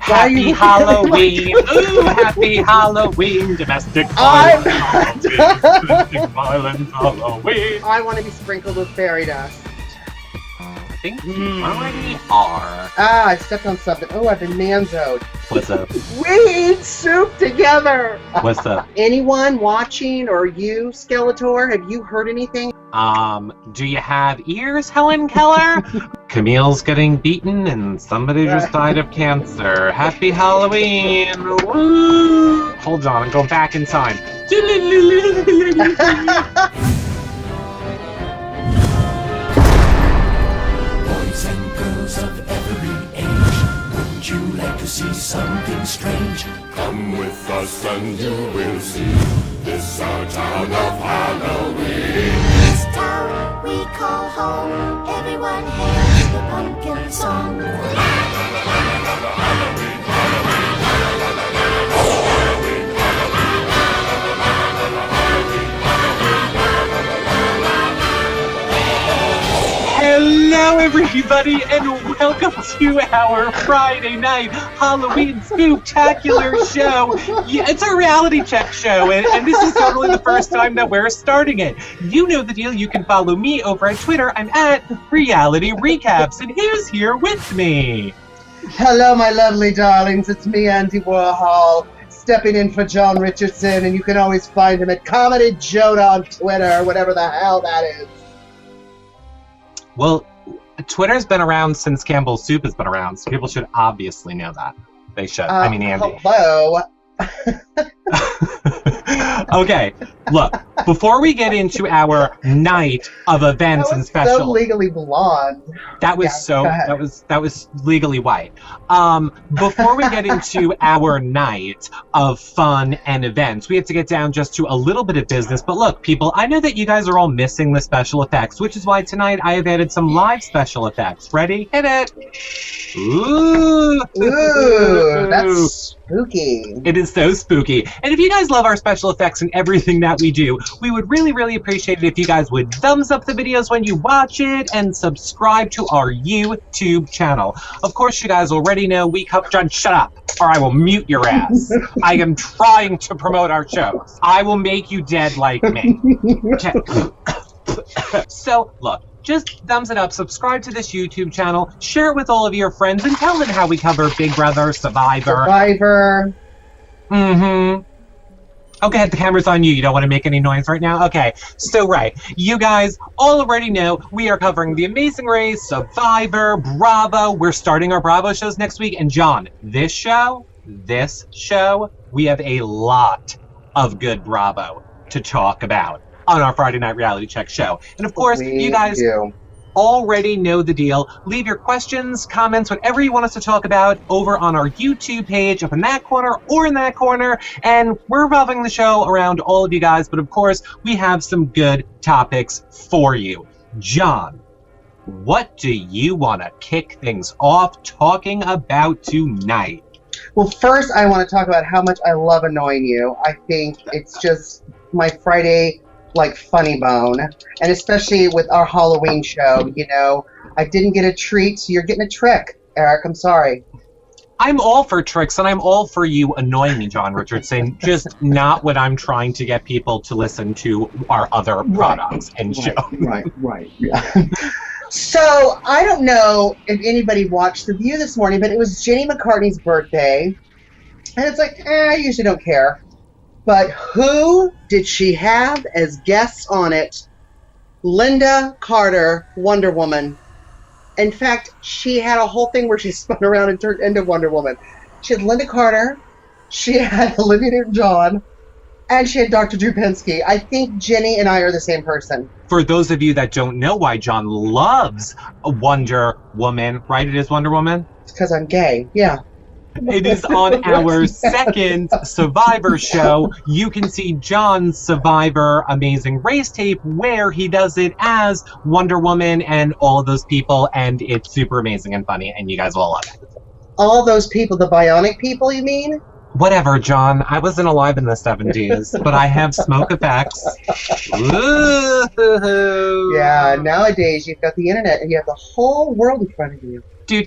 Happy Halloween! Ooh, happy Halloween! Domestic violence, domestic violence, Halloween! I want to be sprinkled with fairy dust. I think you already are. Ah, I stepped on something. Oh, I've been manzoed. What's up? We eat soup together! What's up? Anyone watching, or you, Skeletor, have you heard anything? Do you have ears, Helen Keller? Camille's getting beaten and somebody just died of cancer. Happy Halloween! Woo! Hold on, I'm going back in time. Boys and girls of every age, wouldn't you like to see something strange? Come with us and you will see. This our town of Halloween. This town we call home. Everyone hails the pumpkin song. Hello everybody and welcome to our Friday night Halloween Spooktackular show. Yeah, it's a reality check show and this is totally the first time that we're starting it. You know the deal, you can follow me over at Twitter. I'm at Reality Recaps and who's here with me? Hello, my lovely darlings. It's me, Andy Warhol, stepping in for John Richardson, and you can always find him at Comedy Jonah on Twitter, whatever the hell that is. Well, Twitter's been around since Campbell's Soup has been around, so people should obviously know that. They should. I mean, Andy. Hello. Okay, look, before we get into our night of events and special, so legally blonde. That was legally white. Before we get into our night of fun and events, we have to get down just to a little bit of business. But look, people, I know that you guys are all missing the special effects, which is why tonight I have added some live special effects. Ready? Hit it! Ooh, that's spooky. It is so spooky. And if you guys love our special effects and everything that we do, we would really, really appreciate it if you guys would thumbs up the videos when you watch it and subscribe to our YouTube channel. Of course, you guys already know we cover... John, shut up, or I will mute your ass. I am trying to promote our shows. I will make you dead like me. So, look. Just thumbs it up, subscribe to this YouTube channel, share it with all of your friends, and tell them how we cover Big Brother, Survivor. Okay, the camera's on you. You don't want to make any noise right now? Okay, so right. You guys all already know we are covering The Amazing Race, Survivor, Bravo. We're starting our Bravo shows next week. And John, this show, we have a lot of good Bravo to talk about on our Friday Night Reality Check show. And of course, you guys already know the deal. Leave your questions, comments, whatever you want us to talk about over on our YouTube page up in that corner or in that corner. And we're revolving the show around all of you guys. But of course, we have some good topics for you. John, what do you want to kick things off talking about tonight? Well, first, I want to talk about how much I love annoying you. I think it's just my Friday funny bone, and especially with our Halloween show, you know, I didn't get a treat, so you're getting a trick, Eric. I'm sorry. I'm all for tricks, and I'm all for you annoying me, John Richardson, just not when I'm trying to get people to listen to our other products and shows. Right. Yeah. So, I don't know if anybody watched The View this morning, but it was Jenny McCartney's birthday, and it's like, I usually don't care. But who did she have as guests on it? Linda Carter, Wonder Woman. In fact, she had a whole thing where she spun around and turned into Wonder Woman. She had Linda Carter, she had Olivia Newton-John, and she had Dr. Drew Pinsky. I think Jenny and I are the same person. For those of you that don't know why John loves Wonder Woman, right? It is Wonder Woman? It's because I'm gay, yeah. It is on our second Survivor show. You can see John's Survivor Amazing Race tape where he does it as Wonder Woman and all of those people, and it's super amazing and funny, and you guys will love it. All those people, the bionic people, you mean? Whatever, John. I wasn't alive in the 70s, but I have smoke effects. Ooh. Yeah, nowadays you've got the internet and you have the whole world in front of you. We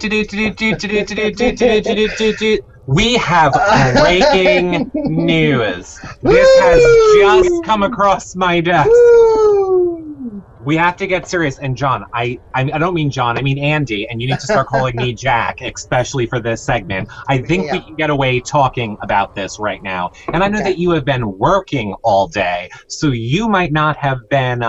have breaking news. This has just come across my desk. We have to get serious. And John, I don't mean John, I mean Andy, and you need to start calling me Jack, especially for this segment. I think we can get away talking about this right now. And I know that you have been working all day, so you might not have been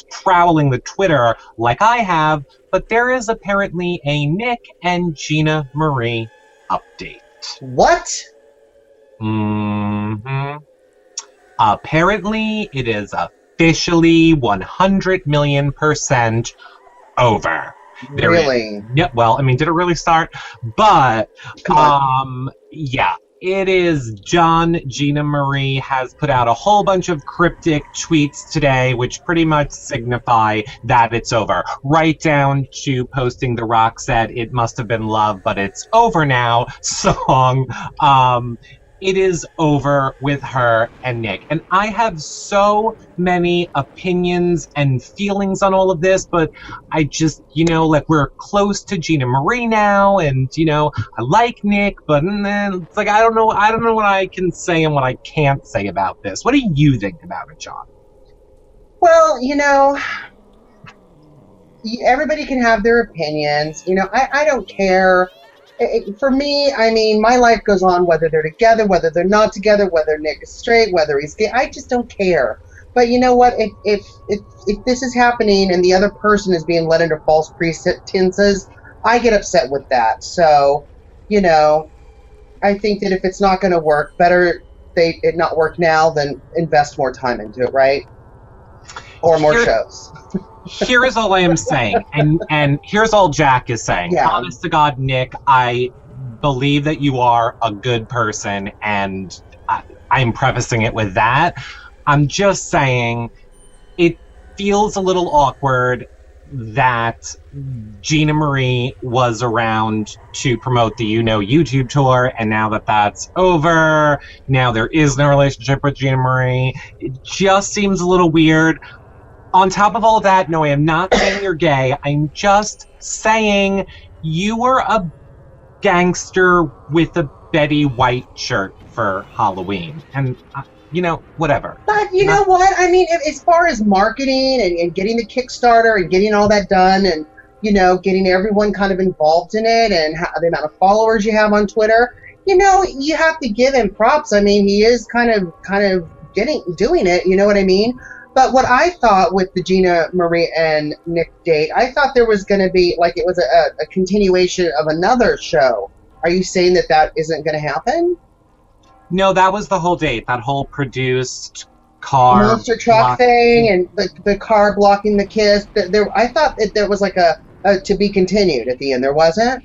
prowling the Twitter like I have, but there is apparently a Nick and Gina Marie update. What? Mm-hmm. Apparently, it is officially 100 million% over. Really? Yeah, well, I mean, did it really start? But, yeah, it is done. Gina Marie has put out a whole bunch of cryptic tweets today, which pretty much signify that it's over. Right down to posting the Rock said, "It must have been love, but it's over now" song. It is over with her and Nick. And I have so many opinions and feelings on all of this, but I just, like, we're close to Gina Marie now, and, I like Nick, but then it's like, I don't know what I can say and what I can't say about this. What do you think about it, John? Well, everybody can have their opinions. I don't care. For me, I mean, my life goes on whether they're together, whether they're not together, whether Nick is straight, whether he's gay. I just don't care. But you know what? If this is happening and the other person is being led under false pretenses, I get upset with that. So, I think that if it's not going to work, better it not work now than invest more time into it, right? Or more shows. Here is all I am saying, and here's all Jack is saying. Yeah. Honest to God, Nick, I believe that you are a good person, and I'm prefacing it with that. I'm just saying it feels a little awkward that Gina Marie was around to promote the YouTube tour, and now that that's over, now there is no relationship with Gina Marie. It just seems a little weird. On top of all of that, no, I am not saying you're gay. I'm just saying you were a gangster with a Betty White shirt for Halloween. And, whatever. But you know what? I mean, as far as marketing and getting the Kickstarter and getting all that done and, getting everyone kind of involved in it and the amount of followers you have on Twitter, you have to give him props. I mean, he is kind of doing it, you know what I mean? But what I thought with the Gina Marie and Nick date, I thought there was going to be, like, it was a continuation of another show. Are you saying that isn't going to happen? No, that was the whole date. That whole produced car monster truck thing and the car blocking the kiss. I thought that there was like a to be continued at the end. There wasn't?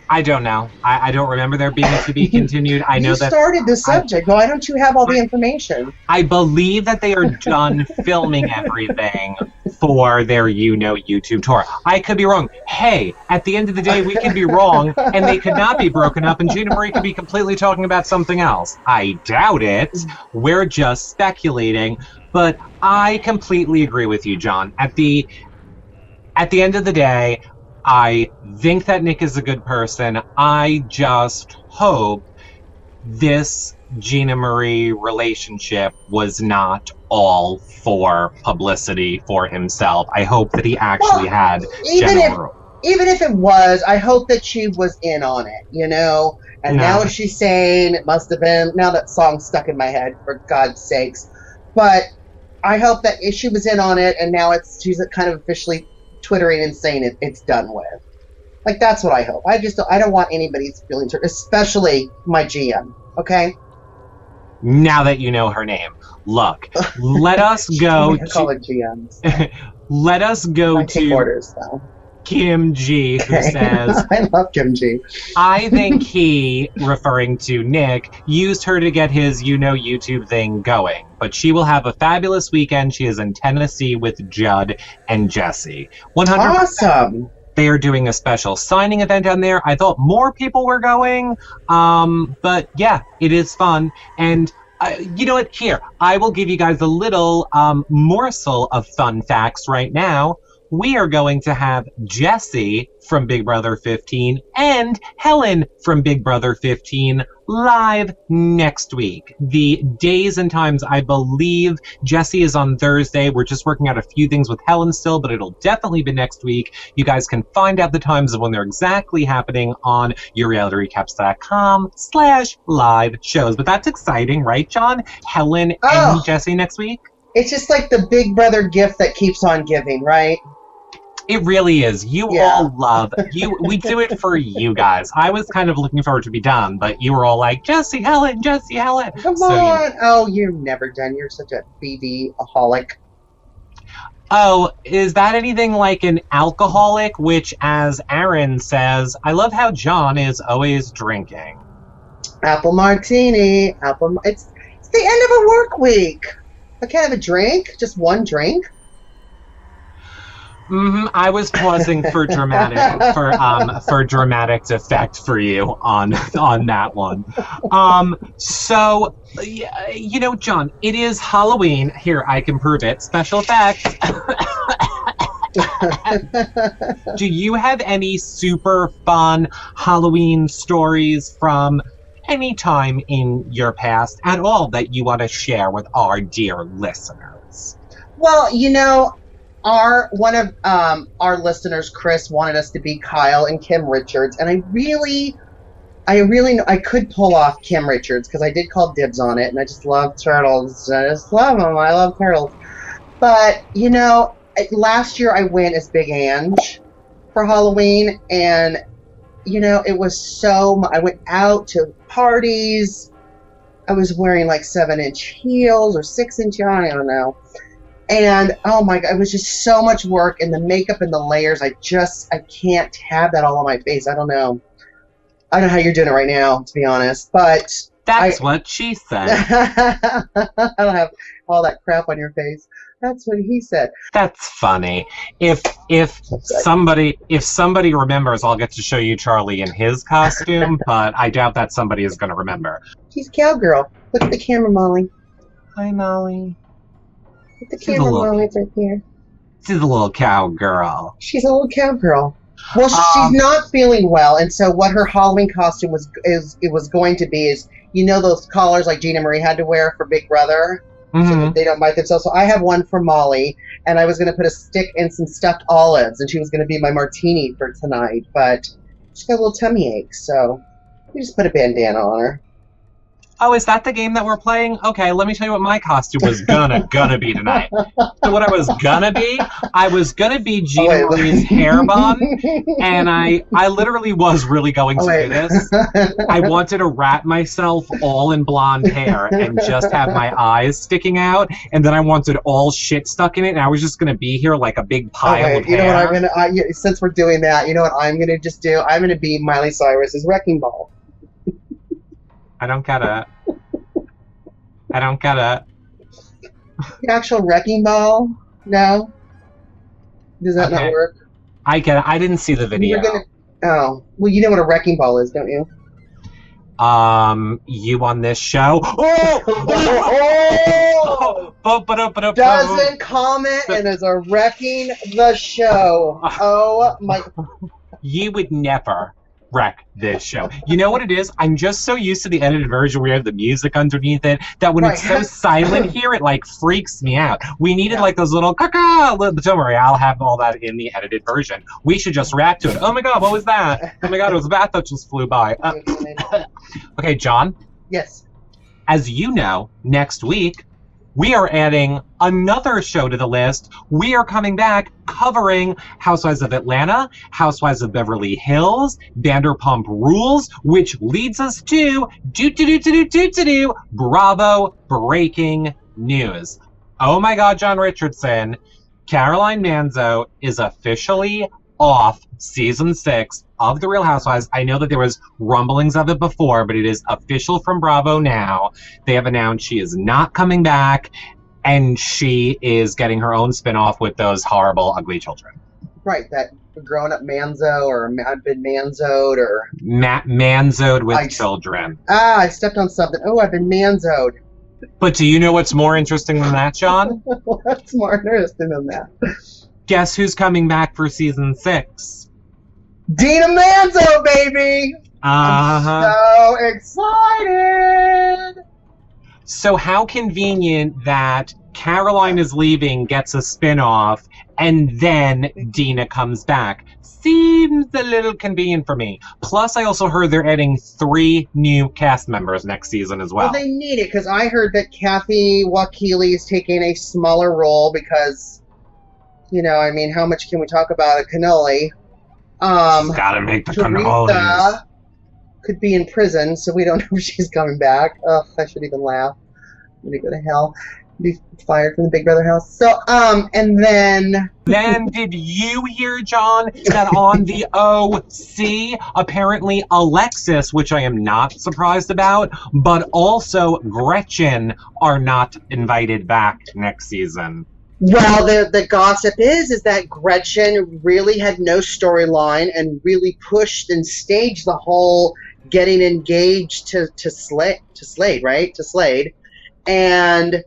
I don't know. I don't remember there being to be continued. I know you that started the subject. Why don't you have all the information? I believe that they are done filming everything for their YouTube tour. I could be wrong. Hey, at the end of the day, we could be wrong, and they could not be broken up, and Gina Marie could be completely talking about something else. I doubt it. We're just speculating. But I completely agree with you, John. At the end of the day, I think that Nick is a good person. I just hope this Gina Marie relationship was not all for publicity for himself. I hope that he actually had general... Even if it was, I hope that she was in on it, And now if she's saying it must have been, now that song's stuck in my head, for God's sakes. But I hope that if she was in on it and now she's kind of officially twittering and saying it's done with. Like, that's what I hope. I don't want anybody's feelings hurt, especially my GM. Okay? Now that you know her name. Look, let us go call it GMs. Let us go to orders, though. Kim G, who says, I love Kim G. I think he, referring to Nick, used her to get his YouTube thing going. But she will have a fabulous weekend. She is in Tennessee with Judd and Jesse. 100%. Awesome. They are doing a special signing event down there. I thought more people were going. But yeah, it is fun. And you know what? Here, I will give you guys a little morsel of fun facts right now. we are going to have Jesse from Big Brother 15 and Helen from Big Brother 15 live next week. The days and times, I believe Jesse is on Thursday. We're just working out a few things with Helen still, but it'll definitely be next week. You guys can find out the times of when they're exactly happening on yourrealityrecaps.com/live shows. But that's exciting, right, John? Helen and Jesse next week? It's just like the Big Brother gift that keeps on giving, right? It really is. You all love you. We do it for you guys. I was kind of looking forward to be done, but you were all like, Jesse, Helen, Jesse, Helen. Come on. Oh, you're never done. You're such a BD-aholic. Oh, is that anything like an alcoholic? Which, as Aaron says, I love how John is always drinking. Apple martini. It's the end of a work week. I can't have a drink. Just one drink. I was pausing for dramatic effect for you on that one. So you know, John, it is Halloween. Here, I can prove it. Special effects. Do you have any super fun Halloween stories from any time in your past at all that you want to share with our dear listeners? Well, you know, one of our listeners, Chris, wanted us to be Kyle and Kim Richards, and I could pull off Kim Richards because I did call dibs on it, and I just love turtles. I just love them. I love turtles. But you know, last year I went as Big Ange for Halloween, and you know, it was I went out to parties. I was wearing like 7-inch heels or 6-inch, I don't know. And oh my God, it was just so much work, and the makeup and the layers. I can't have that all on my face. I don't know how you're doing it right now, to be honest. But that's what she said. I don't have all that crap on your face. That's what he said. That's funny. If somebody remembers, I'll get to show you Charlie in his costume, but I doubt that somebody is going to remember. She's cowgirl. Look at the camera, Molly. Hi, Molly. Look at the camera, Molly. It's right here. She's a little cowgirl. She's a little cowgirl. Well, she's not feeling well, and so what her Halloween costume was going to be is, you know, those collars like Gina Marie had to wear for Big Brother, so that they don't bite themselves. So I have one for Molly, and I was going to put a stick and some stuffed olives, and she was going to be my martini for tonight, but she's got a little tummy ache, so we just put a bandana on her. Oh, is that the game that we're playing? Okay, let me tell you what my costume was gonna be tonight. So what I was gonna be Gina Marie's hair bun, and I literally was really going to do this. I wanted to wrap myself all in blonde hair and just have my eyes sticking out, and then I wanted all shit stuck in it, and I was just gonna be here like a big pile of hair. You know what since we're doing that, you know what I'm gonna just do? I'm gonna be Miley Cyrus's wrecking ball. I don't get it. The actual wrecking ball? No? Does that not work? I get it. I didn't see the video. Well, you know what a wrecking ball is, don't you? You on this show? Doesn't comment and is wrecking the show. Oh my. You would never wreck this show. You know what it is? I'm just so used to the edited version where you have the music underneath it that when it's so silent here, it like freaks me out. We needed like those little caca. Don't worry, I'll have all that in the edited version. We should just react to it. Oh my God, what was that? Oh my God, it was a bat that just flew by. Okay, John? Yes. As you know, next week, we are adding another show to the list. We are coming back covering Housewives of Atlanta, Housewives of Beverly Hills, Vanderpump Rules, which leads us to Bravo breaking news. Oh my God, John Richardson, Caroline Manzo is officially off season 6 of The Real Housewives. I know that there was rumblings of it before, but it is official from Bravo now. They have announced she is not coming back, and she is getting her own spinoff with those horrible, ugly children. Right, that grown-up Manzo, or I've been Manzo'd, or... Manzo'd with children. I stepped on something. Oh, I've been Manzo'd. But do you know what's more interesting than that, John? What's more interesting than that? Guess who's coming back for season 6? Dina Manzo, baby! I'm so excited! So how convenient that Caroline is leaving, gets a spin-off, and then Dina comes back. Seems a little convenient for me. Plus, I also heard they're adding 3 new cast members next season as well. Well, they need it, because I heard that Kathy Wakili is taking a smaller role because, you know, I mean, how much can we talk about a cannoli? She's gotta make the cannolis. Teresa could be in prison, so we don't know if she's coming back. Ugh, I should even laugh. I'm gonna go to hell. Be fired from the Big Brother house. So, and then... Then did you hear, John, that on the OC, apparently Alexis, which I am not surprised about, but also Gretchen are not invited back next season? Well, the gossip is that Gretchen really had no storyline and really pushed and staged the whole getting engaged to Slade, right? To Slade. And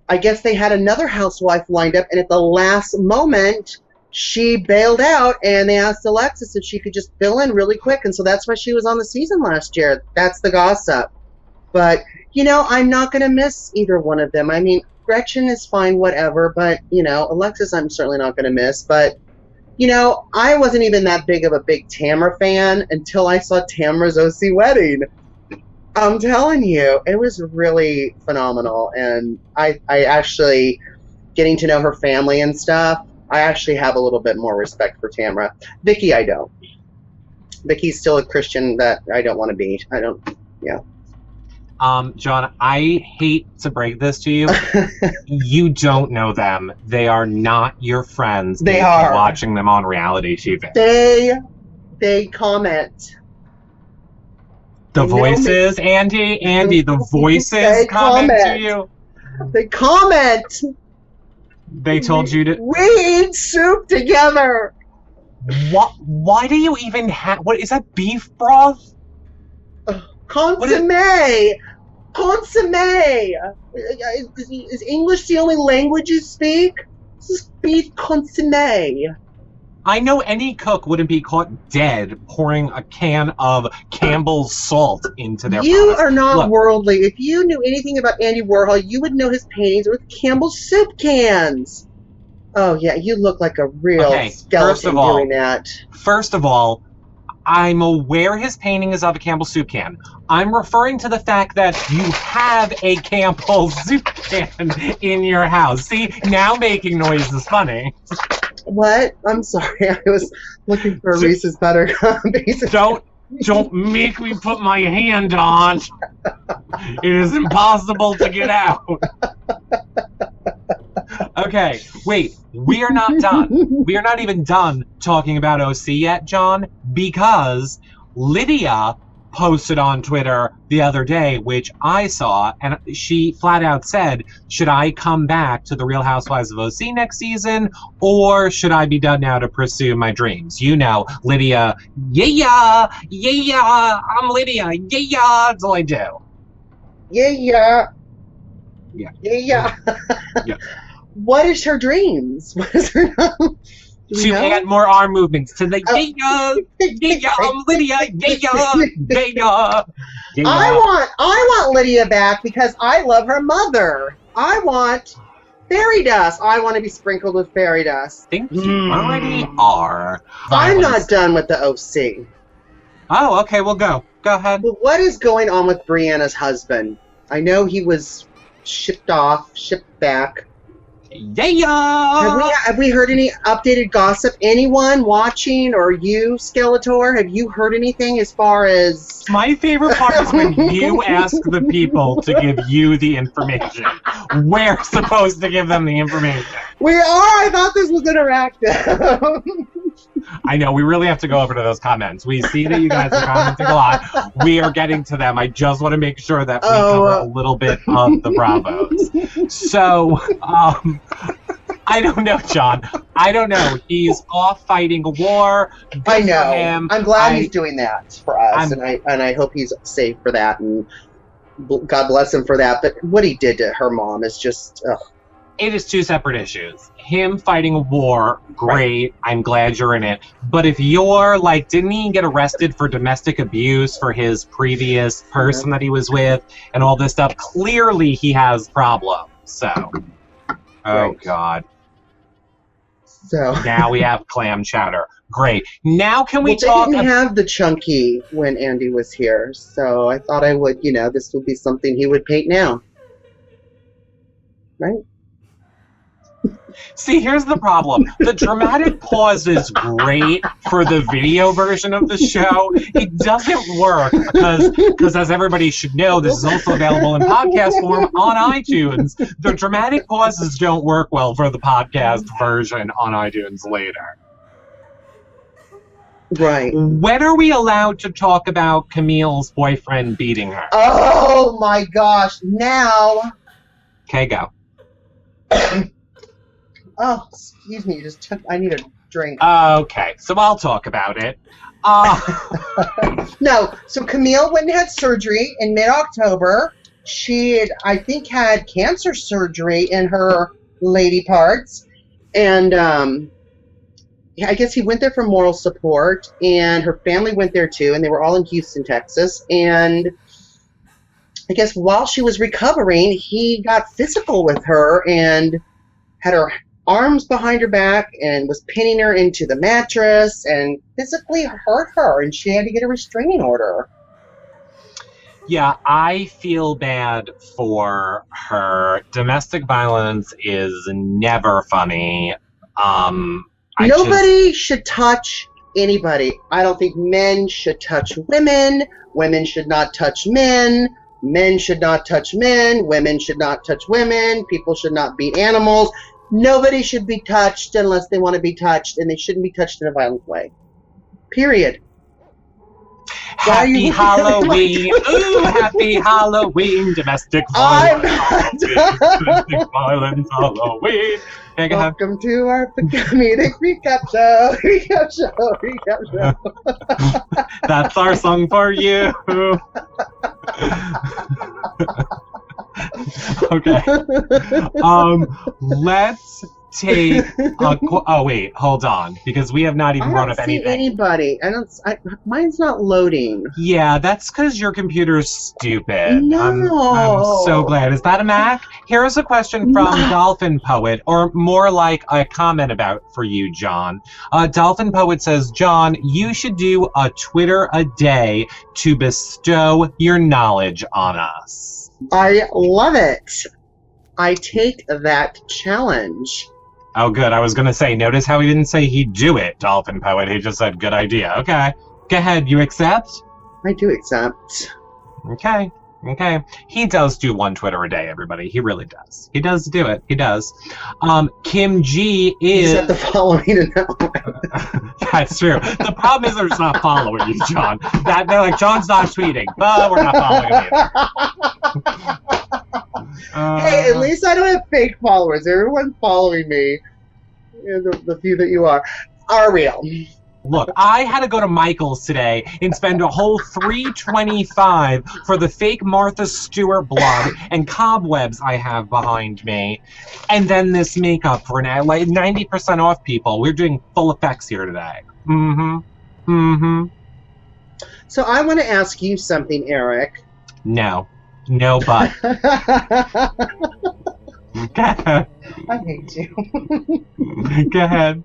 I guess they had another housewife lined up, and at the last moment, she bailed out, and they asked Alexis if she could just fill in really quick, and so that's why she was on the season last year. That's the gossip. But, you know, I'm not going to miss either one of them. I mean, Gretchen is fine, whatever, but, you know, Alexis I'm certainly not going to miss. But, you know, I wasn't even that big of a big Tamra fan until I saw Tamra's OC wedding. I'm telling you, it was really phenomenal, and I actually, getting to know her family and stuff, I actually have a little bit more respect for Tamra. Vicky, I don't. Vicky's still a Christian that I don't want to be. John, I hate to break this to you. You don't know them. They are not your friends. They are. Watching them on reality TV. They comment. The voices, Andy, the voices comment to you. They comment. They told you to... We eat soup together. What? Why do you even have... What, is that beef broth? Consommé. Consommé. Is English the only language you speak? This is beef consommé. I know any cook wouldn't be caught dead pouring a can of Campbell's salt into their You products. are not Look, worldly. If you knew anything about Andy Warhol, you would know his paintings with Campbell's soup cans. Oh, yeah, you look like a real skeleton doing that. First of all, I'm aware his painting is of a Campbell's soup can. I'm referring to the fact that you have a Campbell's soup can in your house. See, now making noise is funny. What? I'm sorry. I was looking for a Reese's Buttercup. Don't make me put my hand on. It is impossible to get out. Okay, wait. We are not done. We are not even done talking about OC yet, John, because Lydia posted on Twitter the other day, which I saw, and she flat out said, should I come back to the Real Housewives of OC next season, or should I be done now to pursue my dreams? You know, Lydia, yeah, I'm Lydia, yeah, that's all I do. Yeah. Yeah. What is her dreams? What is her To add more arm movements to the yeah, I'm Lydia, yeah. I want Lydia back because I love her mother. I want fairy dust. I want to be sprinkled with fairy dust. I think you already are. I'm not done with the OC. Oh, okay, well go. Go ahead. But what is going on with Brianna's husband? I know he was shipped back. Yeah. Have we heard any updated gossip? Anyone watching, or you, Skeletor, have you heard anything as far as... My favorite part is when you ask the people to give you the information. We're supposed to give them the information. We are? I thought this was interactive. I know, we really have to go over to those comments. We see that you guys are commenting a lot. We are getting to them. I just want to make sure that we cover a little bit of the Bravos. So, I don't know, John. I don't know. He's off fighting a war. Good I know. For him. I'm glad he's doing that for us, and I hope he's safe for that, and God bless him for that. But what he did to her mom is just, It is two separate issues. Him fighting a war, great. I'm glad you're in it. But if you're like, didn't he get arrested for domestic abuse for his previous person that he was with and all this stuff? Clearly he has problems. So, oh God. So now we have clam chowder. Great. Now can we talk? They didn't have the chunky when Andy was here, so I thought I would, this would be something he would paint now. Right? See, here's the problem. The dramatic pause is great for the video version of the show. It doesn't work because as everybody should know, this is also available in podcast form on iTunes. The dramatic pauses don't work well for the podcast version on iTunes later. Right. When are we allowed to talk about Camille's boyfriend beating her? Oh my gosh. Now. Okay, go. Oh, excuse me. I need a drink. Okay, so I'll talk about it. No, so Camille went and had surgery in mid-October. She had, I think, had cancer surgery in her lady parts. And I guess he went there for moral support, and her family went there too, and they were all in Houston, Texas. And I guess while she was recovering, he got physical with her and had her arms behind her back and was pinning her into the mattress and physically hurt her, and she had to get a restraining order. Yeah, I feel bad for her. Domestic violence is never funny. Nobody should touch anybody. I don't think men should touch women. Women should not touch men. Men should not touch men. Women should not touch women. People should not beat animals. Nobody should be touched unless they want to be touched, and they shouldn't be touched in a violent way. Period. Happy Halloween. Ooh, happy Halloween. Domestic violence. Domestic violence Halloween. Okay, welcome to our comedic recap show. Recap show. That's our song for you. Okay. Let's take a oh wait, hold on, because we have not even brought up anything. Anybody. Mine's not loading. Yeah, that's because your computer's stupid. No. I'm so glad. Is that a Mac? Here's a question from Dolphin Poet, or more like a comment about for you, John. Dolphin Poet says, John, you should do a Twitter a day to bestow your knowledge on us. I love it. I take that challenge. Oh, good. I was going to say, notice how he didn't say he'd do it, Dolphin Poet. He just said, good idea. Okay. Go ahead. You accept? I do accept. Okay. He does do one Twitter a day, everybody. He really does. He does do it. He does. Kim G is... You said the following and that. That's true. The problem is they're just not following you, John. They're like, John's not tweeting, but we're not following him either. Hey, at least I don't have fake followers. Everyone following me, the few that you are real. Look, I had to go to Michael's today and spend a whole $3.25 for the fake Martha Stewart blood and cobwebs I have behind me. And then this makeup for now, like 90% off, people. We're doing full effects here today. So I want to ask you something, Eric. No, but. I hate you. Go ahead.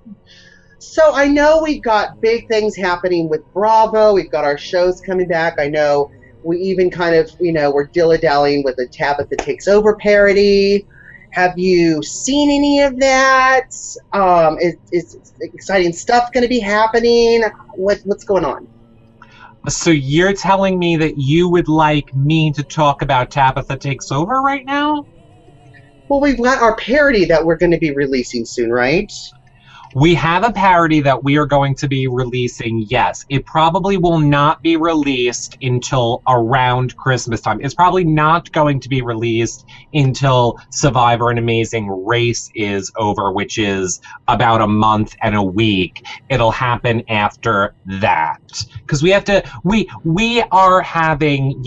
So I know we've got big things happening with Bravo. We've got our shows coming back. I know we even kind of, we're dilly-dallying with a Tabitha Takes Over parody. Have you seen any of that? Is exciting stuff going to be happening? What's going on? So you're telling me that you would like me to talk about Tabitha Takes Over right now? Well, we've got our parody that we're going to be releasing soon, right? We have a parody that we are going to be releasing, yes. It probably will not be released until around Christmas time. It's probably not going to be released until Survivor and Amazing Race is over, which is about a month and a week. It'll happen after that. Because we have to, we are having,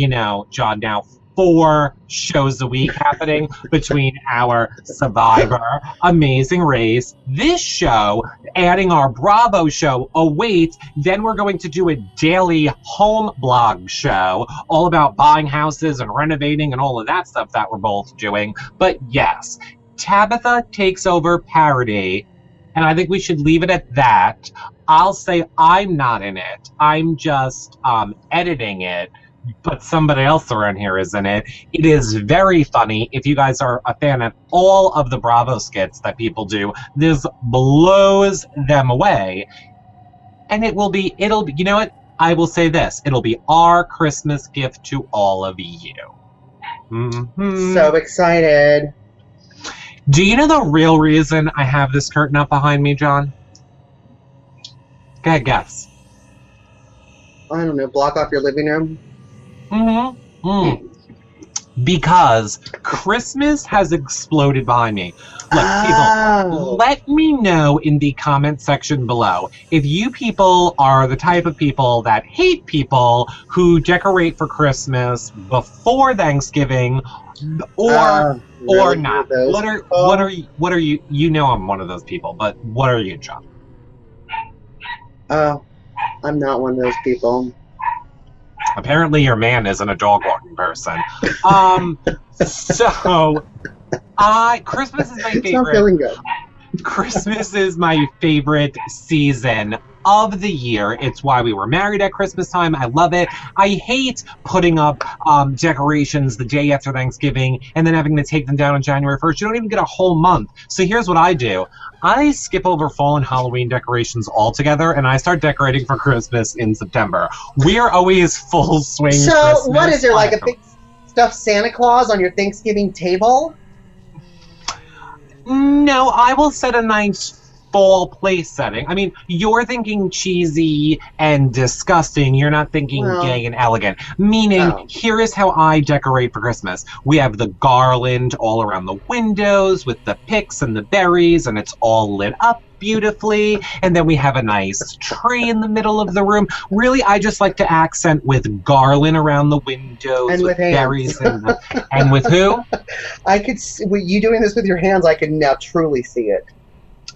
John, now 4 shows a week happening between our Survivor, Amazing Race, this show, adding our Bravo show awaits. Then we're going to do a daily home blog show all about buying houses and renovating and all of that stuff that we're both doing. But yes, Tabitha takes over Parody, and I think we should leave it at that. I'll say I'm not in it. I'm just editing it. But somebody else around here is in it. It is very funny. If you guys are a fan of all of the Bravo skits that people do, this blows them away. And it'll be, you know what? I will say this. It'll be our Christmas gift to all of you. Mm-hmm. So excited. Do you know the real reason I have this curtain up behind me, John? Go ahead, guess. I don't know, block off your living room? Mm-hmm. Because Christmas has exploded behind me. Look, people, let me know in the comment section below if you people are the type of people that hate people who decorate for Christmas before Thanksgiving, or not. What are you? You know I'm one of those people, but what are you, John? I'm not one of those people. Apparently your man isn't a dog walking person. So Christmas is my favorite. It's not feeling good. Christmas is my favorite season of the year. It's why we were married at Christmas time. I love it. I hate putting up decorations the day after Thanksgiving and then having to take them down on January 1st. You don't even get a whole month. So here's what I do. I skip over fall and Halloween decorations altogether, and I start decorating for Christmas in September. We are always full swing. So Christmas. what is there, like a big stuffed Santa Claus on your Thanksgiving table? No, I will set a nice fall place setting. I mean, you're thinking cheesy and disgusting. You're not thinking gay and elegant. Meaning, here is how I decorate for Christmas. We have the garland all around the windows with the picks and the berries, and it's all lit up beautifully. And then we have a nice tree in the middle of the room. Really, I just like to accent with garland around the windows, and with berries, and with who? I could see, you doing this with your hands, I can now truly see it.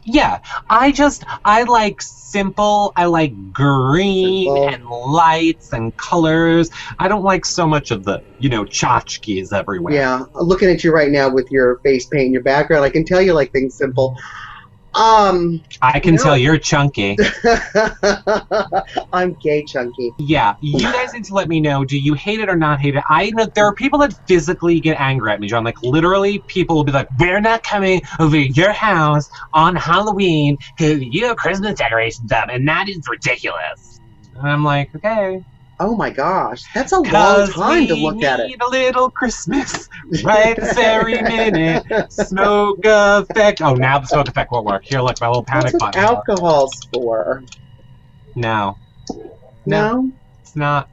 Yeah, I like simple. I like green and lights and colors. I don't like so much of the, tchotchkes everywhere. Yeah, looking at you right now with your face paint in your background, I can tell you like things simple. I can tell you're chunky. I'm gay chunky. Yeah, you guys need to let me know, do you hate it or not hate it? I know there are people that physically get angry at me, John. Like, literally, people will be like, we're not coming over to your house on Halloween because you have Christmas decorations up, and that is ridiculous. And I'm like, okay. Oh my gosh, that's a long time to look at it. We need a little Christmas right this very minute. Smoke effect. Oh, now the smoke effect won't work. Here, look, my little panic button. What's alcohol's for? No, it's not.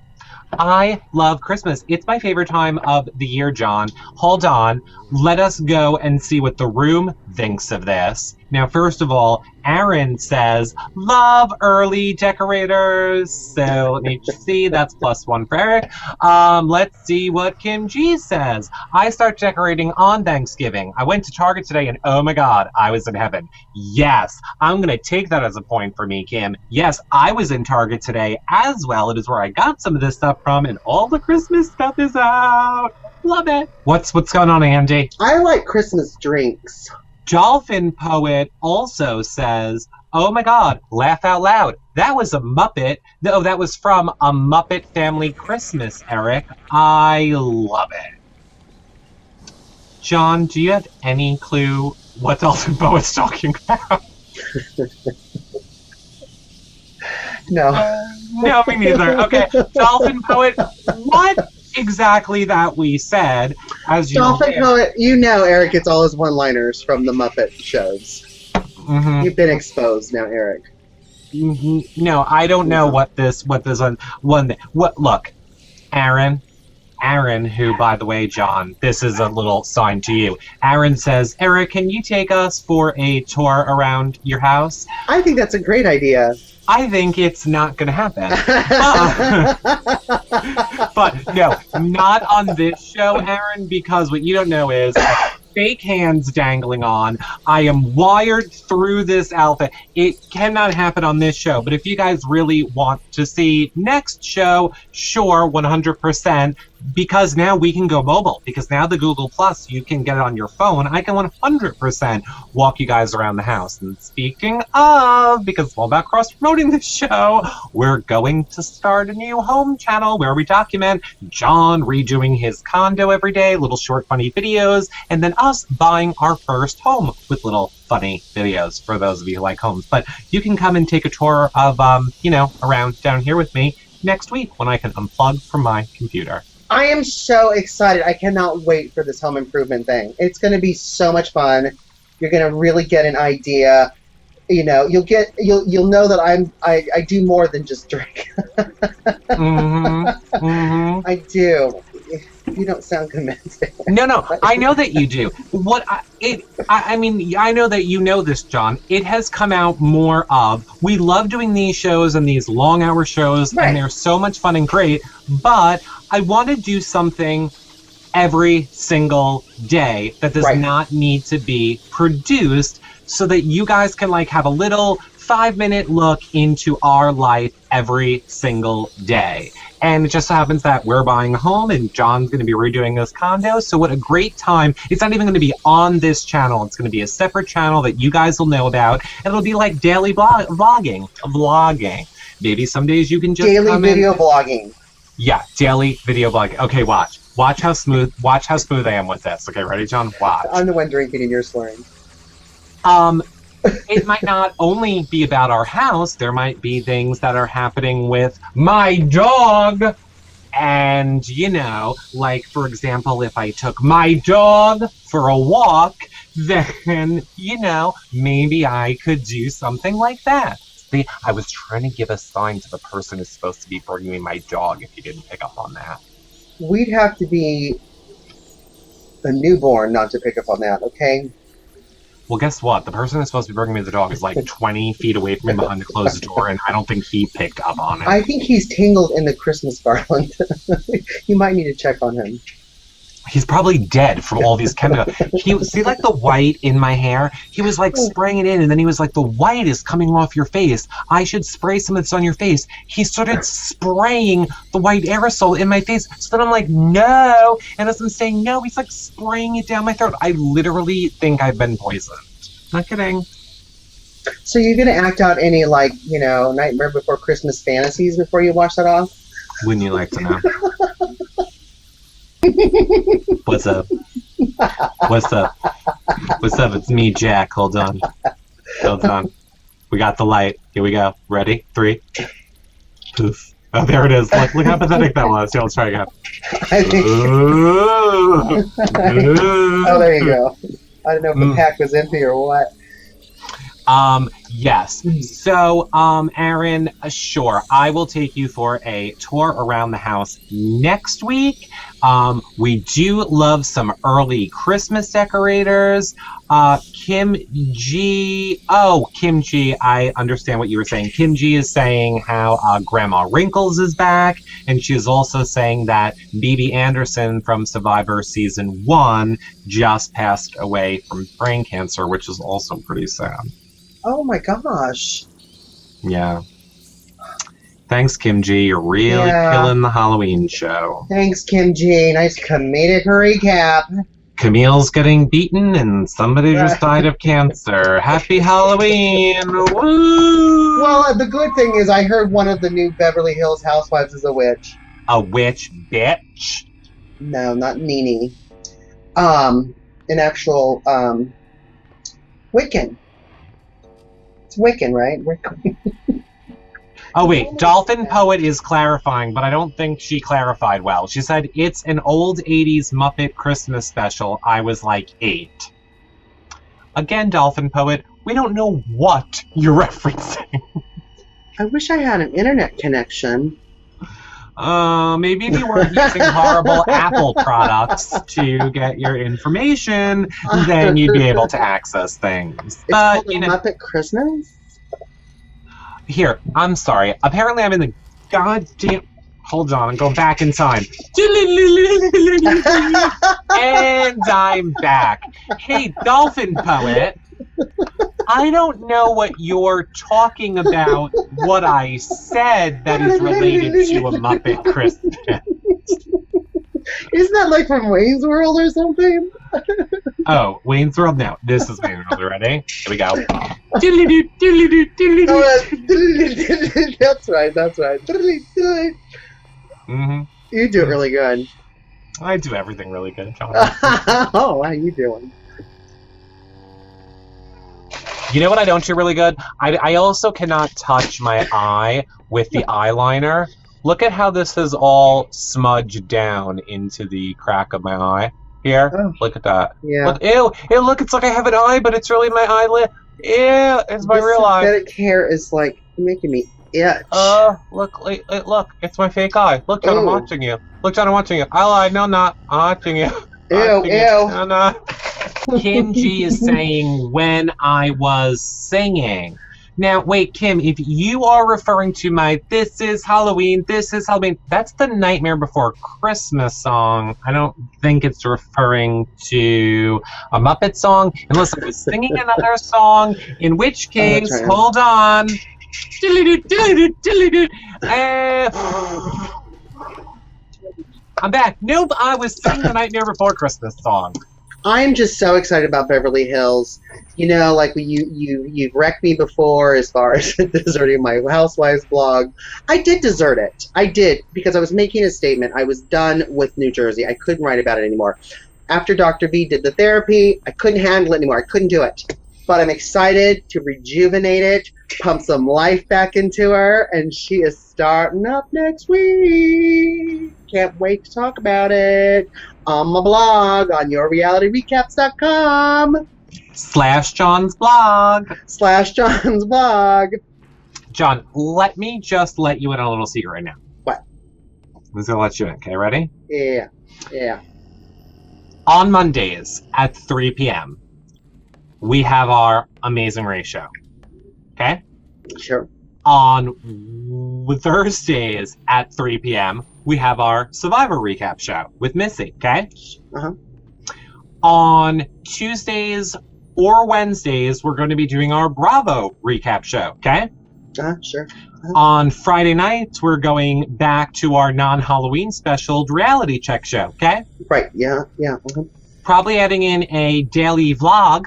I love Christmas. It's my favorite time of the year, John. Hold on. Let us go and see what the room thinks of this. Now, first of all, Aaron says, love early decorators. So let me see. That's +1 for Eric. Let's see what Kim G says. I start decorating on Thanksgiving. I went to Target today and oh my God, I was in heaven. Yes, I'm going to take that as a point for me, Kim. Yes, I was in Target today as well. It is where I got some of this stuff from, and all the Christmas stuff is out. Love it. What's going on, Andy? I like Christmas drinks. Dolphin Poet also says, oh my God, laugh out loud. That was a Muppet. No, that was from A Muppet Family Christmas, Eric. I love it. John, do you have any clue what Dolphin Poet's talking about? No. No, me neither. Okay, Dolphin Poet, what exactly that we said, as you Dolphin Poet, Eric gets all his one-liners from the Muppet shows. Mm-hmm. You've been exposed now, Eric. Mm-hmm. No, I don't know what this look, Aaron, who, by the way, John, this is a little sign to you. Aaron says, Eric, can you take us for a tour around your house? I think that's a great idea. I think it's not going to happen. But no, not on this show, Aaron, because what you don't know is fake hands dangling on. I am wired through this outfit. It cannot happen on this show, but if you guys really want to see next show, sure, 100%. Because now we can go mobile. Because now the Google Plus, you can get it on your phone. I can 100% walk you guys around the house. And speaking of, because it's all about cross-promoting this show, we're going to start a new home channel where we document John redoing his condo every day, little short funny videos, and then us buying our first home with little funny videos for those of you who like homes. But you can come and take a tour of, around down here with me next week when I can unplug from my computer. I am so excited. I cannot wait for this home improvement thing. It's going to be so much fun. You're going to really get an idea. You'll know that I do more than just drink. I do. You don't sound convincing. No, I know that you do. I know that you know this, John. It has come out more of, we love doing these shows and these long hour shows, right, and they're so much fun and great, but I want to do something every single day that does not need to be produced so that you guys can have a little 5-minute look into our life every single day. And it just so happens that we're buying a home and John's going to be redoing his condo. So what a great time. It's not even going to be on this channel. It's going to be a separate channel that you guys will know about. And it'll be like daily vlogging. Maybe some days you can just daily video vlogging. Yeah, daily video vlogging. Okay, watch. Watch how smooth I am with this. Okay, ready, John? Watch. I'm the one drinking and you're swearing. It might not only be about our house. There might be things that are happening with my dog. And, for example, if I took my dog for a walk, then, maybe I could do something like that. See, I was trying to give a sign to the person who's supposed to be bringing me my dog if you didn't pick up on that. We'd have to be a newborn not to pick up on that, okay? Well, guess what? The person who's supposed to be bringing me the dog is 20 feet away from me behind the closed door, and I don't think he picked up on it. I think he's tangled in the Christmas garland. You might need to check on him. He's probably dead from all these chemicals. See the white in my hair? He was spraying it in, and then he was like, the white is coming off your face. I should spray some of this on your face. He started spraying the white aerosol in my face. So then I'm like, no. And as I'm saying no, he's spraying it down my throat. I literally think I've been poisoned. Not kidding. So you're going to act out any, Nightmare Before Christmas fantasies before you wash that off? Wouldn't you like to know? What's up? What's up? It's me, Jack. Hold on. We got the light. Here we go. Ready? 3. Poof. Oh, there it is. Look how pathetic that was. Let's try again. Oh, there you go. I don't know if the pack was empty or what. Yes. So, Aaron, sure, I will take you for a tour around the house next week. We do love some early Christmas decorators. Kim G, I understand what you were saying. Kim G is saying how Grandma Wrinkles is back, and she is also saying that BB Anderson from Survivor Season 1 just passed away from brain cancer, which is also pretty sad. Oh my gosh. Yeah. Thanks, Kim G. You're really killing the Halloween show. Thanks, Kim G. Nice comedic recap. Camille's getting beaten and somebody just died of cancer. Happy Halloween! Woo! Well, the good thing is I heard one of the new Beverly Hills Housewives is a witch. A witch, bitch? No, not Nene. An actual, Wiccan. It's Wiccan, right? Wiccan. Oh, wait. Dolphin Poet is clarifying, but I don't think she clarified well. She said, it's an old 80s Muppet Christmas special. I was 8. Again, Dolphin Poet, we don't know what you're referencing. I wish I had an internet connection. Maybe if you weren't using horrible Apple products to get your information, then you'd be able to access things. It's called Muppet Christmas? Here, I'm sorry. Apparently I'm in the goddamn... Hold on, I'm going back in time. And I'm back. Hey, Dolphin Poet. I don't know what you're talking about, what I said that is related to a Muppet Christmas. Isn't that like from Wayne's World or something? Oh, Wayne's World? No, this is Wayne's World. Ready? Here we go. That's right. Mm-hmm. You do it really good. I do everything really good, John. Oh, how you doing? You know what I don't do really good? I also cannot touch my eye with the eyeliner. Look at how this is all smudged down into the crack of my eye. Here, look at that. Yeah. Look, ew, look, it's like I have an eye, but it's really my eyelid. Ew, it's my real eye. Synthetic hair is like making me itch. Look, it's my fake eye. Look, John, I'm watching you. Look, John, I'm watching you. I lied, no, I'm not. I'm watching you. Ew. No, no. Kim G is saying when I was singing. Now, wait, Kim, if you are referring to my This Is Halloween, that's the Nightmare Before Christmas song. I don't think it's referring to a Muppet song, unless I was singing another song, in which case, hold on. I'm back. Nope, I was singing the Nightmare Before Christmas song. I'm just so excited about Beverly Hills. You know, like you've wrecked me before as far as deserting my Housewives blog. I did desert it. I did, because I was making a statement. I was done with New Jersey. I couldn't write about it anymore. After Dr. V did the therapy, I couldn't handle it anymore. I couldn't do it. But I'm excited to rejuvenate it, pump some life back into her, and she is starting up next week. Can't wait to talk about it on my blog on yourrealityrecaps.com. /John's blog. /John's blog. John, let me just let you in on a little secret right now. What? I'm just going to let you in, okay? Ready? Yeah. On Mondays at 3 p.m., we have our Amazing Race show. Okay? Sure. On Thursdays at 3 p.m., we have our Survivor recap show with Missy. Okay? Uh-huh. On Tuesdays or Wednesdays, we're going to be doing our Bravo recap show. Okay? Sure. On Friday nights, we're going back to our non-Halloween special reality check show. Okay? Right. Yeah. Uh-huh. Probably adding in a daily vlog.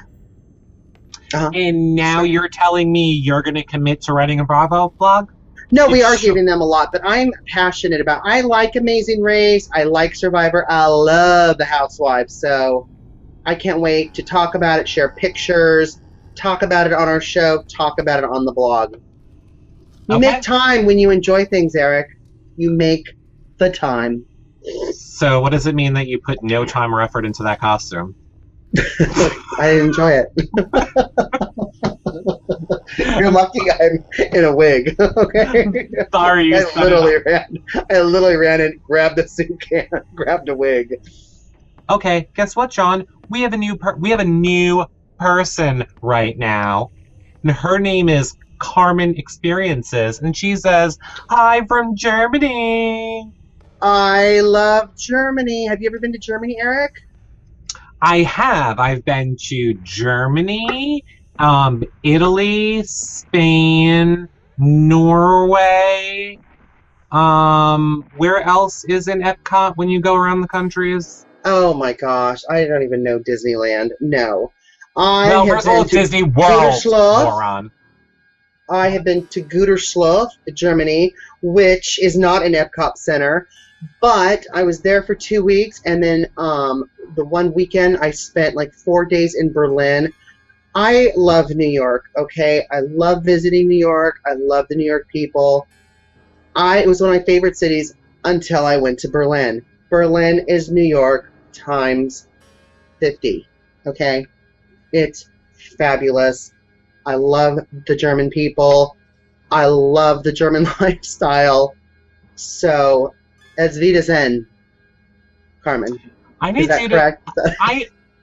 Uh-huh. And now you're telling me you're going to commit to writing a Bravo blog? No, we are giving them a lot, but I'm passionate about. I like Amazing Race. I like Survivor. I love the Housewives. So I can't wait to talk about it, share pictures, talk about it on our show, talk about it on the blog. You make time when you enjoy things, Eric. You make the time. So what does it mean that you put no time or effort into that costume? I enjoy it. You're lucky I'm in a wig. Okay. Sorry, I literally ran and grabbed the soup can, grabbed a wig. Okay, guess what, John? We have a new person right now, and her name is Carmen Experiences, and she says, "Hi from Germany." I love Germany. Have you ever been to Germany, Eric? I have. I've been to Germany, Italy, Spain, Norway. Where else is in Epcot when you go around the countries? Oh my gosh, I don't even know Disneyland. No. First of all, Disney World, moron. I have been to Gütersloh, Germany, which is not an Epcot Center, but I was there for 2 weeks, and then the one weekend I spent like 4 days in Berlin. I love New York, okay? I love visiting New York. I love the New York people. It was one of my favorite cities until I went to Berlin. Berlin is New York times 50, okay? It's fabulous. I love the German people. I love the German lifestyle. So, as Wiedersehen, Carmen. I need is that you correct? to.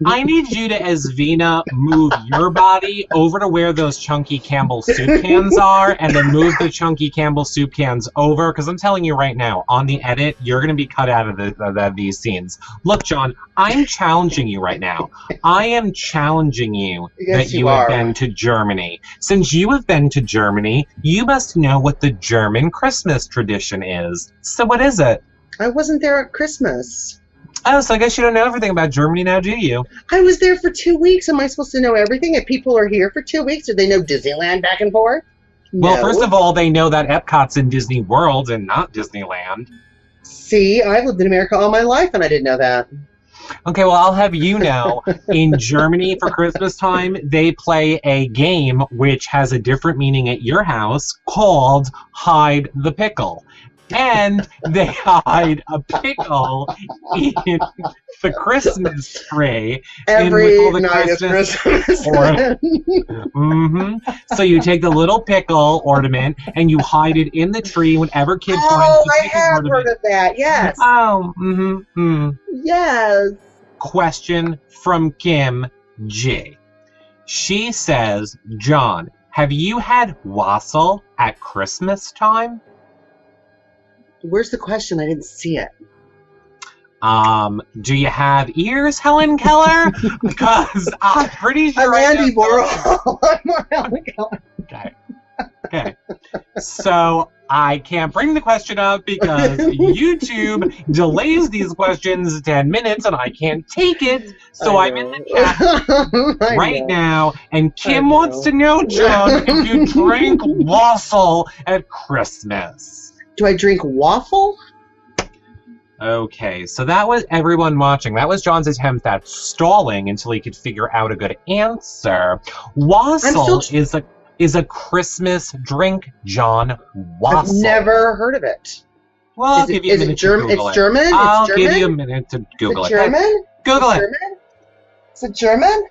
I need you to, as Vina, move your body over to where those chunky Campbell soup cans are, and then move the chunky Campbell soup cans over, because I'm telling you right now, on the edit, you're going to be cut out of these scenes. Look, John, I'm challenging you right now. I am challenging you that you have been to Germany. Since you have been to Germany, you must know what the German Christmas tradition is. So what is it? I wasn't there at Christmas. Oh, so I guess you don't know everything about Germany now, do you? I was there for 2 weeks. Am I supposed to know everything? If people are here for 2 weeks, do they know Disneyland back and forth? Well, No. first of all, they know that Epcot's in Disney World and not Disneyland. See, I've lived in America all my life, and I didn't know that. Okay, well, I'll have you know, in Germany for Christmas time, they play a game which has a different meaning at your house called Hide the Pickle. And they hide a pickle in the Christmas tree. Every with all the night of Christmas. So you take the little pickle ornament and you hide it in the tree whenever kid finds Oh, the I pickle have ornament. heard of that. Yes. Oh, Yes. Question from Kim G. She says, John, have you had wassail at Christmas time? Where's the question? I didn't see it. Do you have ears, Helen Keller? Because I'm pretty sure I'm Andy Warhol. I'm more Helen Keller. Okay. So I can't bring the question up because YouTube delays these questions 10 minutes and I can't take it. So I'm in the chat right now. And Kim wants to know, John, if you drink wassail at Christmas. Do I drink waffle? Okay, so that was everyone watching. That was John's attempt at stalling until he could figure out a good answer. Wassail is a Christmas drink, John. Wassail. I've never heard of it. Well, I'll give you a minute to Google it. It's German? I'll give you a minute to Google it. German? Google it. Is it German?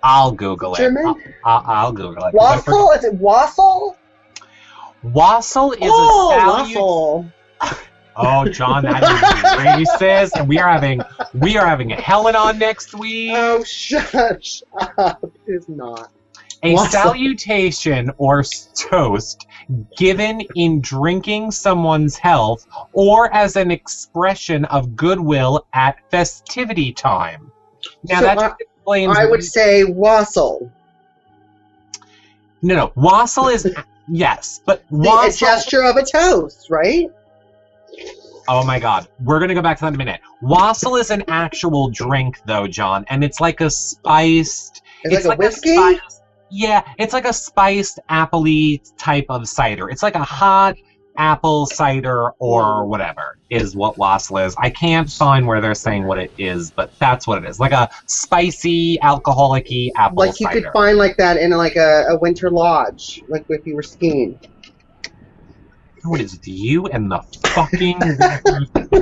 I'll Google it. German? I'll Google it. Wassail? Is it wassail? Wassail is a waffle. Oh, John, that is racist, and we are having Helen on next week. Oh, shut up! It's not. A salutation or toast given in drinking someone's health or as an expression of goodwill at festivity time. Now So that just explains. I would say wassail. No, wassail is yes, but A wassail. gesture of a toast, right? Oh my God, we're gonna go back to that in a minute. Wassail is an actual drink, though, John, and it's like a spiced. It's like a whiskey? Yeah, it's like a spiced apple-y type of cider. It's like a hot apple cider or whatever is what wassail is. I can't find where they're saying what it is, but that's what it is. Like a spicy, alcoholic-y apple Like you cider. could find like that in like a winter lodge, like if you were skiing. What is it, you and the fucking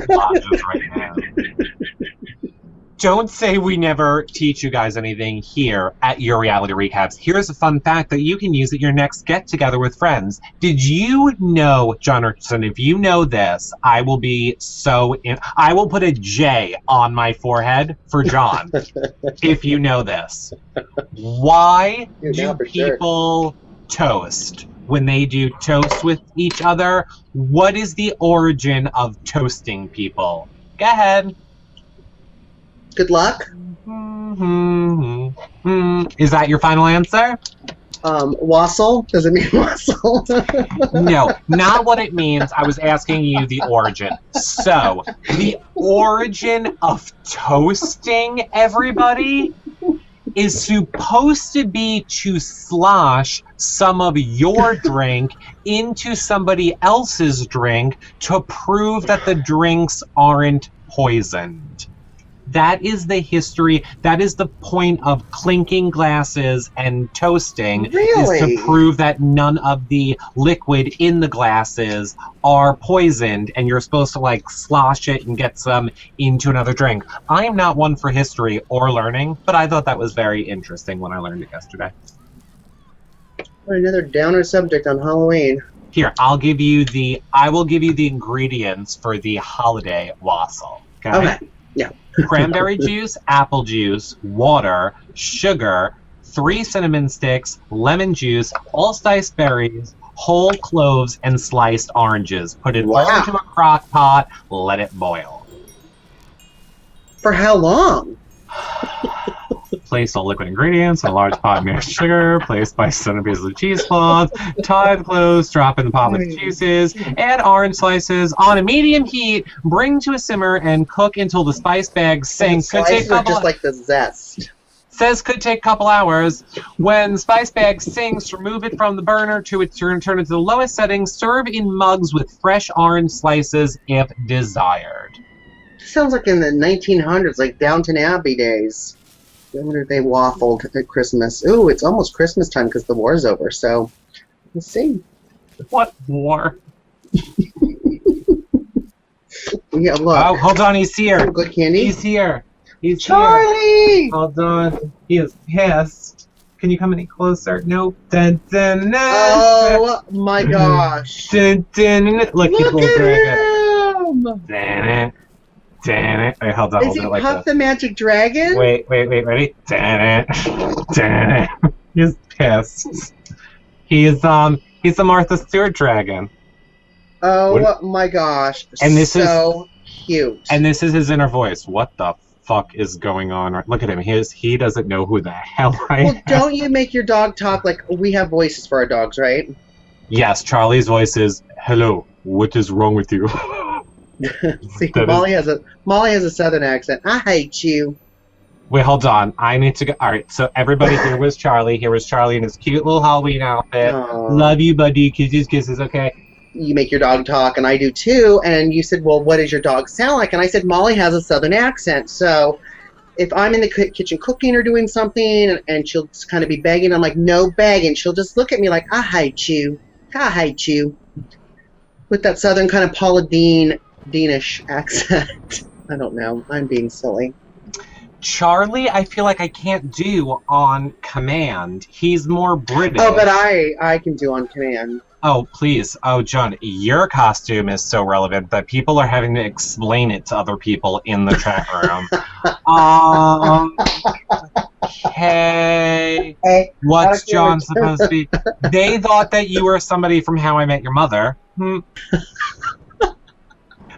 lodges right now? Don't say we never teach you guys anything here at Your Reality Recaps. Here's a fun fact that you can use at your next get-together with friends. Did you know, John Richardson, if you know this, I will be I will put a J on my forehead for John, if you know this. Why do people toast when they do toast with each other? What is the origin of toasting people? Go ahead. Good luck. Is that your final answer? Wassail? Does it mean wassail? No, not what it means. I was asking you the origin. So, the origin of toasting everybody is supposed to be to slosh some of your drink into somebody else's drink to prove that the drinks aren't poisoned. That is the history. That is the point of clinking glasses and toasting. Really? Is to prove that none of the liquid in the glasses are poisoned, and you're supposed to like slosh it and get some into another drink. I am not one for history or learning, but I thought that was very interesting when I learned it yesterday. Another downer subject on Halloween. Here, I will give you the ingredients for the holiday wassail. Okay. Yeah. Cranberry juice, apple juice, water, sugar, 3 cinnamon sticks, lemon juice, allspice berries, whole cloves, and sliced oranges. Put it all into a crock pot. Let it boil. For how long? Place all liquid ingredients in a large pot of mashed sugar. Place sliced pieces of cheesecloth. Tie the cloves. Drop in the pot with juices. Add orange slices on a medium heat. Bring to a simmer and cook until the spice bags sink. Could take a couple. Just like the zest. Says could take a couple hours. When spice bag sinks, remove it from the burner to turn it to the lowest setting. Serve in mugs with fresh orange slices if desired. Sounds like in the 1900s, like Downton Abbey days. I wonder if they waffled at Christmas. Ooh, it's almost Christmas time because the war's over, so let's see. What war? Yeah, look. Oh, hold on, he's here. Oh, good candy. He's here. He's Charlie! Here. Hold on. He is pissed. Can you come any closer? Nope. Dun, dun, dun, Oh my gosh. Dun, dun, dun. Look, he's Look little dragon. at him! Damn it. Wait, hold on. Is he Puff the Magic Dragon? Wait, ready? Damn it. He's pissed. He's a Martha Stewart dragon. Oh my gosh. And this so cute. And this is his inner voice. What the fuck is going on? Look at him. He doesn't know who the hell I am. Well, don't you make your dog talk like we have voices for our dogs, right? Yes, Charlie's voice is, hello, what is wrong with you? See, Molly has a southern accent. I hate you. Wait, hold on. I need to go. All right, so everybody, here was Charlie. Here was Charlie in his cute little Halloween outfit. Aww. Love you, buddy. Kisses, okay? You make your dog talk, and I do too. And you said, well, what does your dog sound like? And I said, Molly has a southern accent. So if I'm in the kitchen cooking or doing something, and she'll just kind of be begging, I'm like, no begging. She'll just look at me like, I hate you. I hate you. With that southern kind of Paula Deanish accent. I don't know. I'm being silly. Charlie, I feel like I can't do on command. He's more British. Oh, but I can do on command. Oh, please. Oh, John, your costume is so relevant that people are having to explain it to other people in the chat room. Hey, what's John supposed to be? They thought that you were somebody from How I Met Your Mother.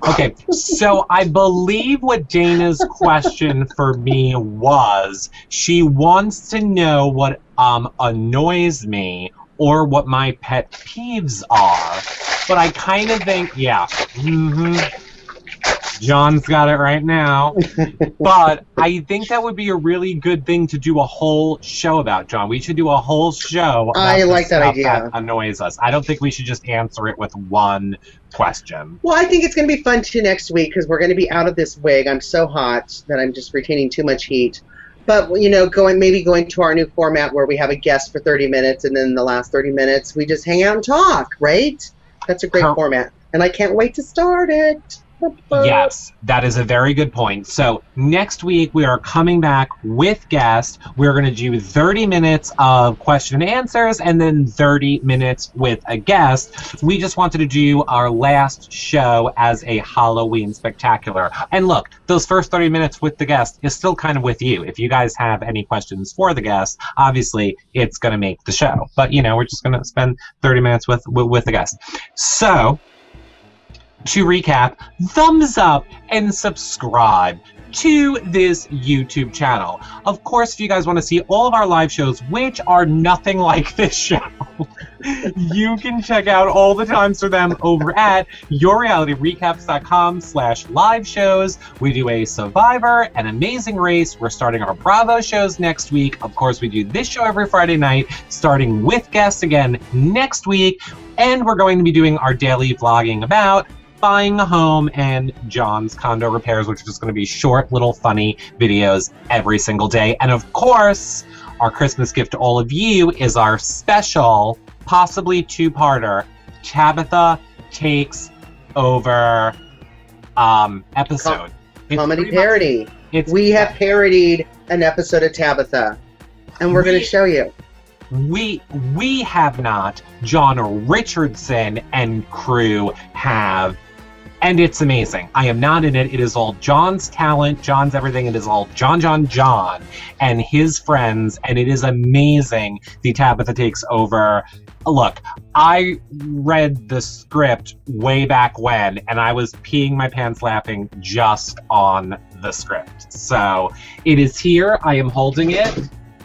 Okay, so I believe what Dana's question for me was, she wants to know what annoys me or what my pet peeves are. But I kind of think, yeah, John's got it right now. But I think that would be a really good thing to do a whole show about, John. We should do a whole show about I like that idea. That annoys us. I don't think we should just answer it with one question. Well, I think it's going to be fun too next week because we're going to be out of this wig. I'm so hot that I'm just retaining too much heat. But, you know, going to our new format where we have a guest for 30 minutes and then the last 30 minutes we just hang out and talk, right? That's a great format. And I can't wait to start it. Yes, that is a very good point. So next week we are coming back with guests. We're going to do 30 minutes of question and answers and then 30 minutes with a guest. We just wanted to do our last show as a Halloween spectacular. And look, those first 30 minutes with the guest is still kind of with you. If you guys have any questions for the guest, obviously it's going to make the show. But, you know, we're just going to spend 30 minutes with the guest. So to recap, thumbs up and subscribe to this YouTube channel. Of course, if you guys want to see all of our live shows, which are nothing like this show, you can check out all the times for them over at yourrealityrecaps.com/live shows. We do a Survivor, an Amazing Race. We're starting our Bravo shows next week. Of course, we do this show every Friday night, starting with guests again next week. And we're going to be doing our daily vlogging about buying a home and John's condo repairs, which is just going to be short, little funny videos every single day. And of course, our Christmas gift to all of you is our special, possibly two-parter, Tabitha Takes Over episode. Comedy parody. We have parodied an episode of Tabitha, and we're going to show you. We have not. John Richardson and crew have. And it's amazing. I am not in it. It is all John's talent, John's everything. It is all John, and his friends. And it is amazing. The Tabitha takes over. Look, I read the script way back when, and I was peeing my pants laughing just on the script. So it is here. I am holding it.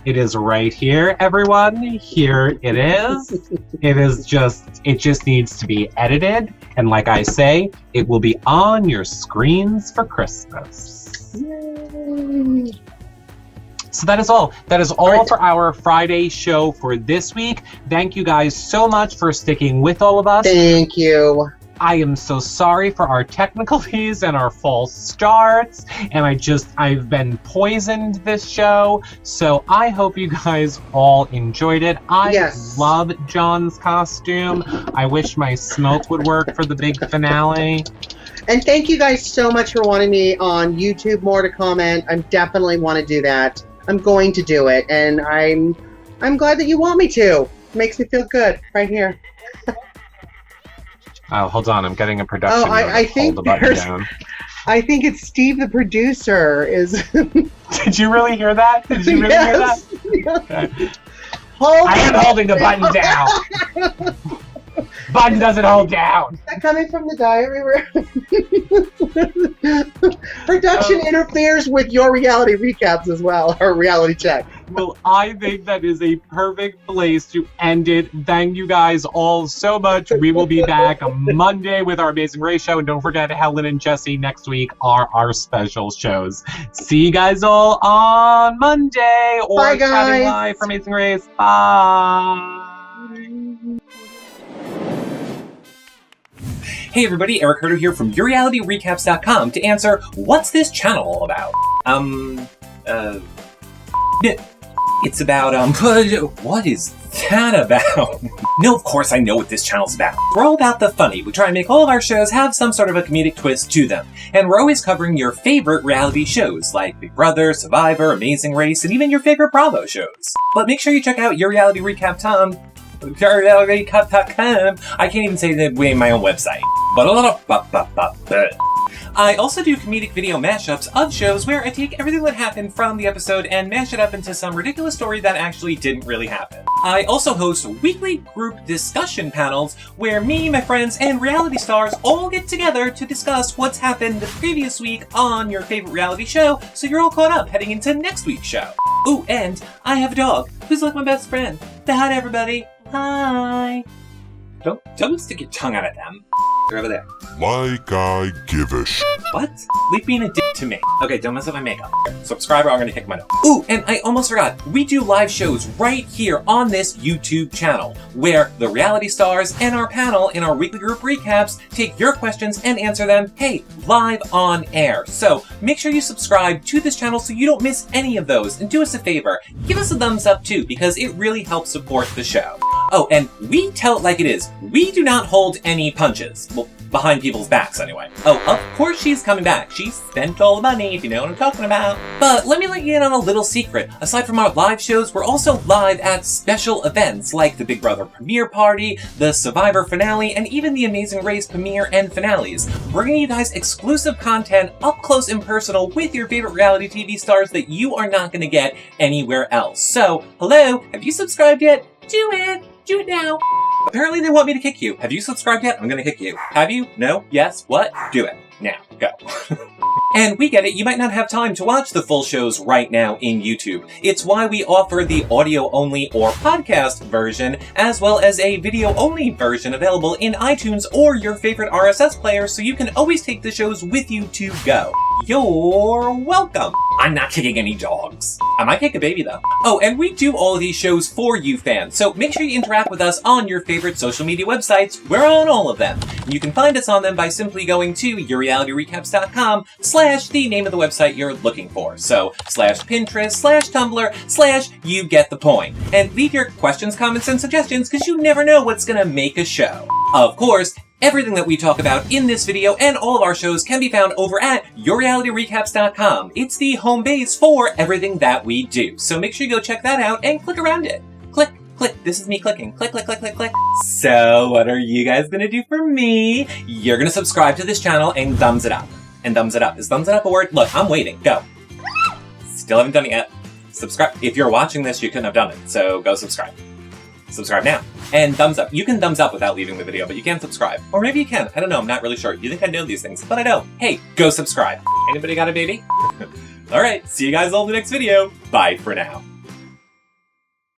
It is right here, everyone. Here it is. It just needs to be edited. And like I say, it will be on your screens for Christmas. Yay. So that is all. That is all for our Friday show for this week. Thank you guys so much for sticking with all of us. Thank you. I am so sorry for our technicalities and our false starts. And I've been poisoned this show. So I hope you guys all enjoyed it. I love John's costume. I wish my smoke would work for the big finale. And thank you guys so much for wanting me on YouTube more to comment. I definitely want to do that. I'm going to do it. And I'm glad that you want me to. It makes me feel good right here. Oh, hold on. I'm getting a production. I think hold the button down. I think it's Steve, the producer, is. Did you really hear that? Did you really hear that? Okay. I am holding the button down. Button doesn't hold down. Is that coming from the diary room? Production interferes with your reality recaps as well, or reality check. Well, I think that is a perfect place to end it. Thank you guys all so much. We will be back on Monday with our Amazing Race show. And don't forget, Helen and Jesse next week are our special shows. See you guys all on Monday. Or Bye, guys. Live for Amazing Race. Bye. Hey everybody, Eric Herder here from YourRealityRecaps.com to answer, what's this channel all about? It's about, what is that about? No, of course I know what this channel's about. We're all about the funny. We try and make all of our shows have some sort of a comedic twist to them. And we're always covering your favorite reality shows, like Big Brother, Survivor, Amazing Race, and even your favorite Bravo shows. But make sure you check out YourRealityRecap.com. I can't even say the way my own website. I also do comedic video mashups of shows where I take everything that happened from the episode and mash it up into some ridiculous story that actually didn't really happen. I also host weekly group discussion panels where me, my friends, and reality stars all get together to discuss what's happened the previous week on your favorite reality show, so you're all caught up heading into next week's show. Ooh, and I have a dog who's like my best friend. Say hi to everybody. Hi. Don't stick your tongue out at them. They're over there. Like I give a sh. What? Leave being a dick to me. Okay, don't mess up my makeup. Subscribe or I'm gonna kick my nose. Ooh, and I almost forgot. We do live shows right here on this YouTube channel, where the reality stars and our panel in our weekly group recaps take your questions and answer them, hey, live on air. So make sure you subscribe to this channel so you don't miss any of those. And do us a favor, give us a thumbs up too, because it really helps support the show. Oh, and we tell it like it is. We do not hold any punches. Well, behind people's backs anyway. Oh, of course she's coming back. She spent all the money, if you know what I'm talking about. But let me let you in on a little secret. Aside from our live shows, we're also live at special events like the Big Brother premiere party, the Survivor finale, and even the Amazing Race premiere and finales. We're bringing you guys exclusive content up close and personal with your favorite reality TV stars that you are not going to get anywhere else. So, hello, have you subscribed yet? Do it! Do it now! Apparently they want me to kick you. Have you subscribed yet? I'm gonna kick you. Have you? No? Yes? What? Do it. Now. Go. And we get it, you might not have time to watch the full shows right now in YouTube. It's why we offer the audio-only or podcast version, as well as a video-only version available in iTunes or your favorite RSS player, so you can always take the shows with you to go. You're welcome. I'm not kicking any dogs. I might kick a baby though. Oh, and we do all of these shows for you fans, so make sure you interact with us on your favorite social media websites. We're on all of them. You can find us on them by simply going to YourRealityRecaps.com / the name of the website you're looking for. So /Pinterest /Tumblr / you get the point. And leave your questions, comments, and suggestions because you never know what's gonna make a show. Of course, everything that we talk about in this video and all of our shows can be found over at YourRealityRecaps.com. It's the home base for everything that we do. So make sure you go check that out and click around it. Click, Click. This is me clicking. Click, click, click, click, click. So what are you guys gonna do for me? You're gonna subscribe to this channel and thumbs it up. And thumbs it up. Is thumbs it up a word? Look, I'm waiting. Go. Still haven't done it yet. Subscribe. If you're watching this, you couldn't have done it. So go subscribe. Subscribe now. And thumbs up. You can thumbs up without leaving the video, but you can't subscribe. Or maybe you can. I don't know. I'm not really sure. You think I know these things, but I don't. Hey, go subscribe. Anybody got a baby? Alright, see you guys all in the next video. Bye for now.